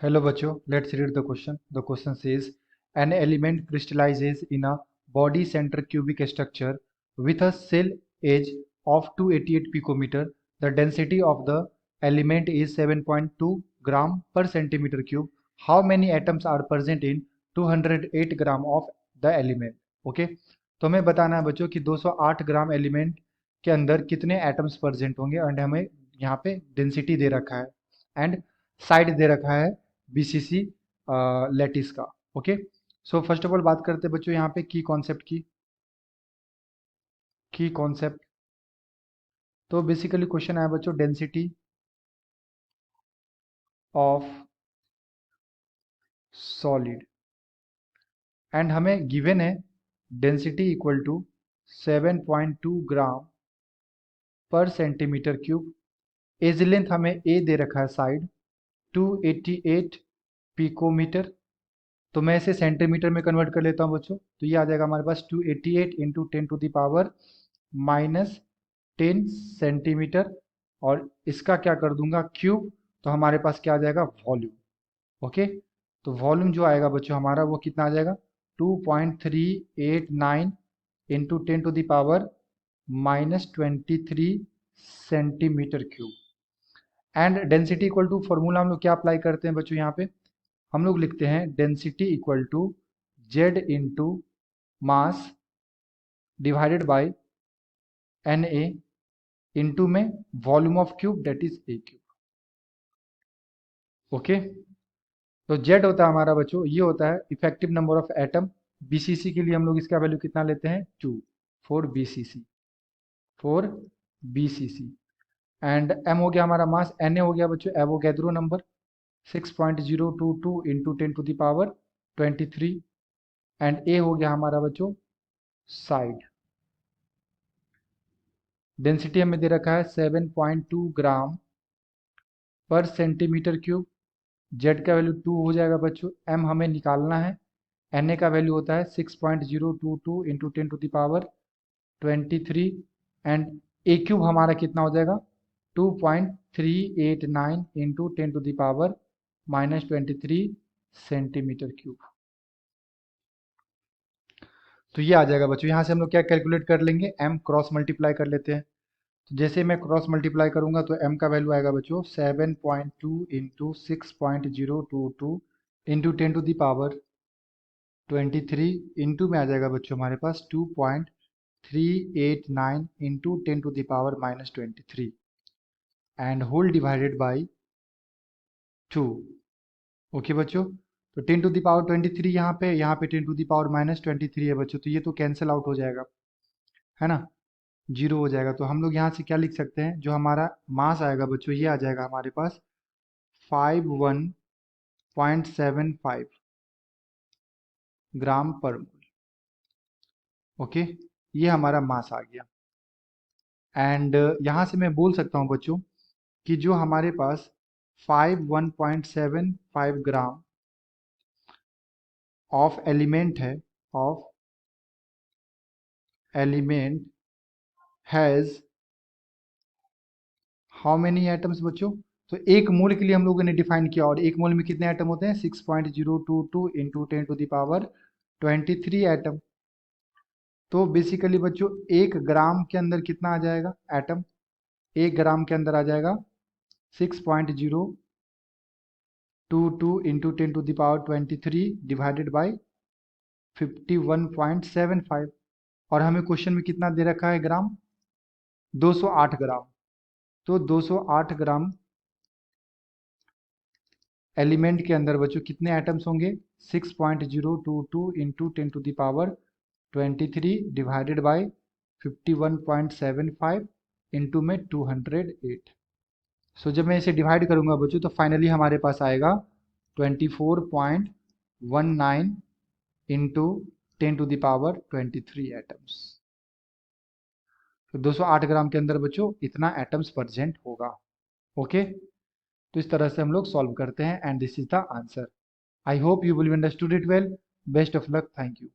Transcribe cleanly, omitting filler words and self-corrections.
Hello बच्चों, let's read the question. The question says, an element crystallizes in a body center cubic structure with a cell age of 288 picometer. The density of the element is 7.2 gram per centimeter cube. How many atoms are present in 208 gram of the element? Okay, तो हमें बताना है बच्चों कि 208 ग्राम element के अंदर कितने atoms present होंगे एंड हमें यहाँ पे डेंसिटी दे रखा है एंड साइड दे रखा है बीसीसी लैटिस का। Okay, so first of all बात करते हैं बच्चों यहाँ पे की कॉन्सेप्ट की कॉन्सेप्ट। तो बेसिकली क्वेश्चन आया बच्चों डेंसिटी ऑफ सॉलिड एंड हमें गिवन है डेंसिटी इक्वल टू 7.2 ग्राम पर सेंटीमीटर क्यूब। एज लेंथ हमें ए दे रखा है साइड 288 पिकोमीटर। तो मैं इसे सेंटीमीटर में कन्वर्ट कर लेता हूँ बच्चों, तो ये आ जाएगा हमारे पास 288 इंटू 10⁻⁻10 सेंटीमीटर और इसका क्या कर दूंगा क्यूब, तो हमारे पास क्या आ जाएगा वॉल्यूम। ओके, तो वॉल्यूम जो आएगा बच्चों हमारा वो कितना आ जाएगा 2.389 into 10⁻⁻23 centimetre cube. And density equal to formula हम लोग क्या अप्लाई करते हैं बच्चों, यहाँ पे हम लोग लिखते हैं density equal to Z into mass divided by N A into में volume of cube that is a cube. Okay, तो जेड होता है हमारा बच्चों, ये होता है effective number of atom. BCC के लिए हम लोग इसका वैल्यू कितना लेते हैं 2 फॉर बीसीसी एंड एम हो गया हमारा मास, एन ए हो गया बच्चों एवोगैड्रो नंबर 6.022 इंटू 10⁻23 एंड ए हो गया हमारा बच्चों साइड। डेंसिटी हमें दे रखा है 7.2 ग्राम पर सेंटीमीटर क्यूब। जेड का वैल्यू 2 हो जाएगा बच्चों, एम हमें निकालना है, एन ए का वैल्यू होता है 6.022 इंटू 10⁻23 एंड ए क्यूब हमारा कितना हो जाएगा 2.389 इंटू 10⁻⁻23 सेंटीमीटर क्यूब। तो ये आ जाएगा बच्चों, यहाँ से हम लोग क्या कैलकुलेट कर लेंगे, एम क्रॉस मल्टीप्लाई कर लेते हैं। तो जैसे मैं क्रॉस मल्टीप्लाई करूंगा तो m का वैल्यू आएगा बच्चों 7.2 इंटू 6.022 इंटू 10⁻23 इंटू में आ जाएगा बच्चों हमारे पास 2.389 into 10⁻⁻23 and whole divided by 2। Okay बच्चों, तो 10⁻23 यहाँ पे 10⁻⁻23 है बच्चों, तो ये तो कैंसिल आउट हो जाएगा, है ना, जीरो हो जाएगा। तो हम लोग यहाँ से क्या लिख सकते हैं, जो हमारा मास आएगा बच्चों ये आ जाएगा हमारे पास 51.75 ग्राम पर मोल। ओके, ये हमारा मास आ गया एंड यहाँ से मैं बोल सकता हूँ बच्चों कि जो हमारे पास 51.75 ग्राम ऑफ एलिमेंट है, of element has how many atoms बच्चों, तो एक मोल के लिए हम लोगों ने डिफाइन किया और एक मोल में कितने एटम होते हैं 6.022 इंटू 10⁻23 एटम। तो बेसिकली बच्चों एक ग्राम के अंदर कितना आ जाएगा एटम, एक ग्राम के अंदर आ जाएगा 6.022 इंटू 10⁻23 डिवाइडेड बाई 51.75 और हमें क्वेश्चन में कितना दे रखा है ग्राम 208 ग्राम। तो 208 ग्राम एलिमेंट के अंदर बच्चों कितने एटम्स होंगे 6.022 इंटू 10⁻23 डिवाइडेड बाई 51.75 इंटू में 208। सो जब मैं इसे डिवाइड करूंगा बच्चों तो फाइनली हमारे पास आएगा 24.19 इंटू 10⁻23 एटम्स। तो 208 ग्राम के अंदर बच्चों इतना एटम्स प्रेजेंट होगा। ओके, तो इस तरह से हम लोग सॉल्व करते हैं and this is the answer. I hope you will understood it well. Best of luck, thank you.